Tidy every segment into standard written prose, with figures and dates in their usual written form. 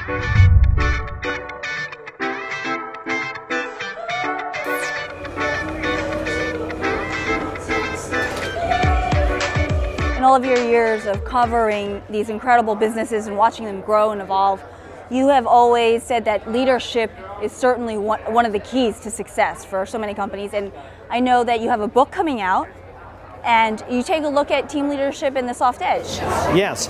In all of your years of covering these incredible businesses and watching them grow and evolve, you have always said that leadership is certainly one of the keys to success for so many companies. And I know that you have a book coming out, and you take a look at team leadership and the soft edge. Yes,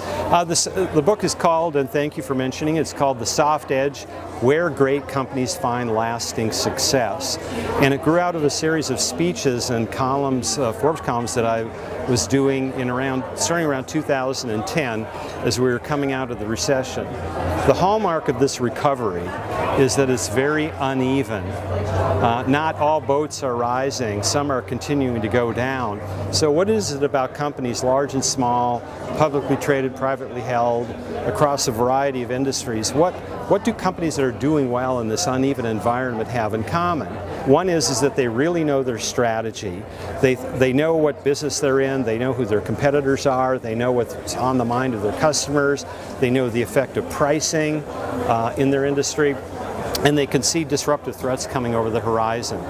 the book is called, and thank you for mentioning, it's called The Soft Edge, Where Great Companies Find Lasting Success. And it grew out of a series of speeches and columns, Forbes columns that I was doing starting around 2010 as we were coming out of the recession. The hallmark of this recovery is that it's very uneven. Not all boats are rising, some are continuing to go down. So what is it about companies, large and small, publicly traded, privately held, across a variety of industries? What do companies that are doing well in this uneven environment have in common? One is that they really know their strategy. They know what business they're in, they know who their competitors are, they know what's on the mind of their customers, they know the effect of pricing in their industry, and they can see disruptive threats coming over the horizon.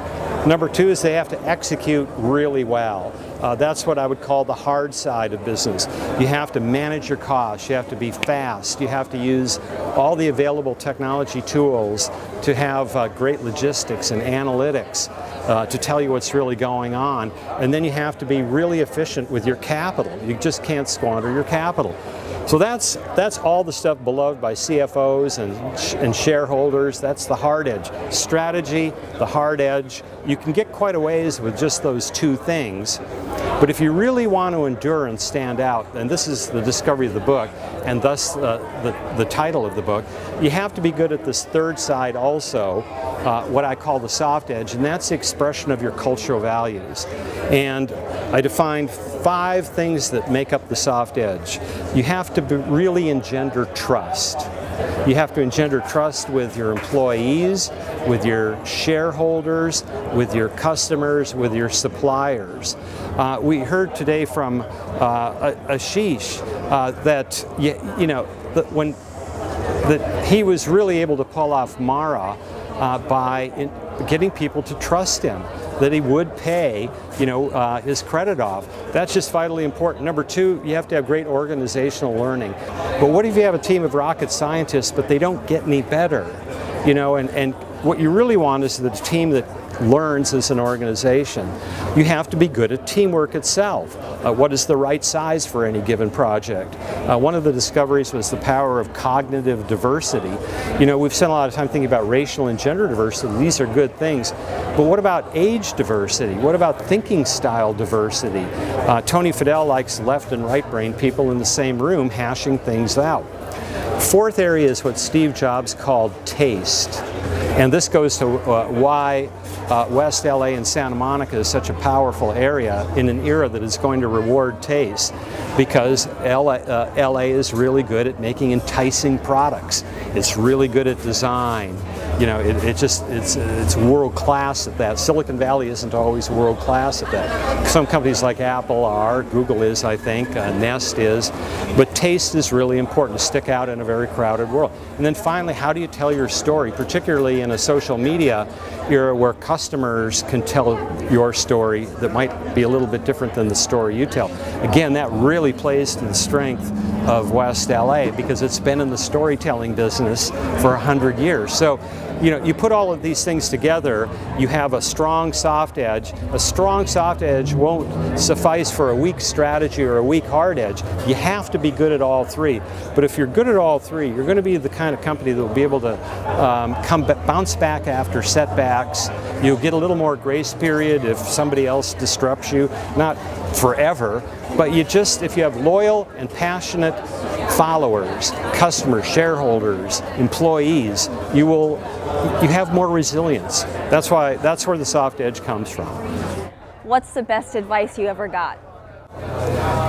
Number two is they have to execute really well. That's what I would call the hard side of business. You have to manage your costs, you have to be fast, you have to use all the available technology tools to have great logistics and analytics to tell you what's really going on. And then you have to be really efficient with your capital. You just can't squander your capital. So that's all the stuff beloved by CFOs and shareholders. That's the hard edge. Strategy, the hard edge. You can get quite a ways with just those two things. But if you really want to endure and stand out, and this is the discovery of the book, and thus the title of the book, you have to be good at this third side also, what I call the soft edge, and that's the expression of your cultural values. And I defined 5 things that make up the soft edge. You have to really engender trust. You have to engender trust with your employees, with your shareholders, with your customers, with your suppliers. We heard today from Ashish that that he was really able to pull off Mara by getting people to trust him, that he would pay, his credit off. That's just vitally important. Number 2, you have to have great organizational learning. But what if you have a team of rocket scientists, but they don't get any better? And what you really want is the team that learns as an organization. You have to be good at teamwork itself. What is the right size for any given project? One of the discoveries was the power of cognitive diversity. We've spent a lot of time thinking about racial and gender diversity. These are good things. But what about age diversity? What about thinking style diversity? Tony Fadell likes left and right brain people in the same room hashing things out. 4th area is what Steve Jobs called taste. And this goes to why West LA and Santa Monica is such a powerful area in an era that is going to reward taste, because LA is really good at making enticing products. It's really good at design. It's world class at that. Silicon Valley isn't always world class at that. Some companies like Apple are, Google is, I think, Nest is, but taste is really important to stick out in a very crowded world. And then finally, how do you tell your story, particularly in a social media era where customers can tell your story that might be a little bit different than the story you tell. Again, that really plays to the strength of West LA, because it's been in the storytelling business for 100 years. So, you put all of these things together, you have a strong soft edge. A strong soft edge won't suffice for a weak strategy or a weak hard edge. You have to be good at all 3. But if you're good at all 3, you're going to be the kind of company that will be able to bounce back after setbacks. You'll get a little more grace period if somebody else disrupts you. Not forever, but if you have loyal and passionate followers, customers, shareholders, employees, you have more resilience. That's where the soft edge comes from. What's the best advice you ever got?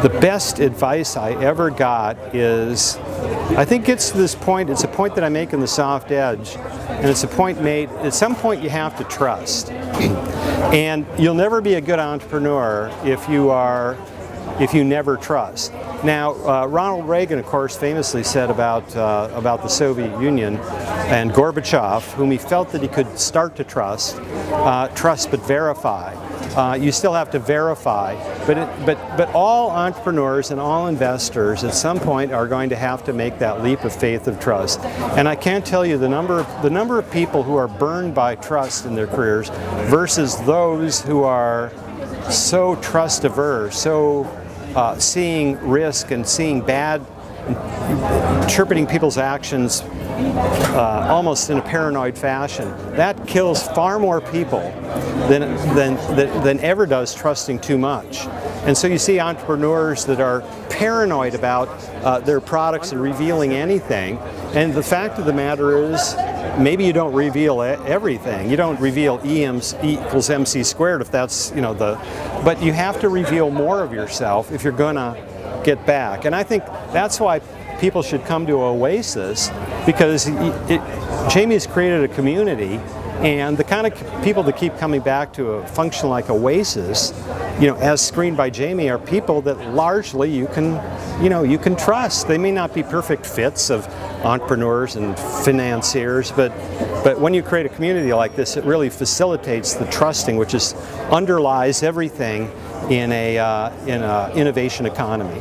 The best advice I ever got is, I think it's this point, it's a point that I make in the soft edge, and it's a point made, at some point you have to trust. And you'll never be a good entrepreneur if you are if you never trust. Now, Ronald Reagan, of course, famously said about the Soviet Union and Gorbachev, whom he felt that he could start to trust but verify. You still have to verify, but all entrepreneurs and all investors at some point are going to have to make that leap of faith of trust. And I can't tell you the number of people who are burned by trust in their careers versus those who are so trust averse, so seeing risk and seeing interpreting people's actions almost in a paranoid fashion. That kills far more people than ever does trusting too much. And so you see entrepreneurs that are paranoid about their products and revealing anything. And the fact of the matter is, maybe you don't reveal everything. You don't reveal E equals MC squared if that's, you know, but you have to reveal more of yourself if you're gonna get back. And I think that's why people should come to Oasis, because Jamie's created a community, and the kind of people that keep coming back to a function like Oasis, you know, as screened by Jamie, are people that largely you can trust. They may not be perfect fits of entrepreneurs and financiers, but when you create a community like this, it really facilitates the trusting, which underlies everything in a innovation economy.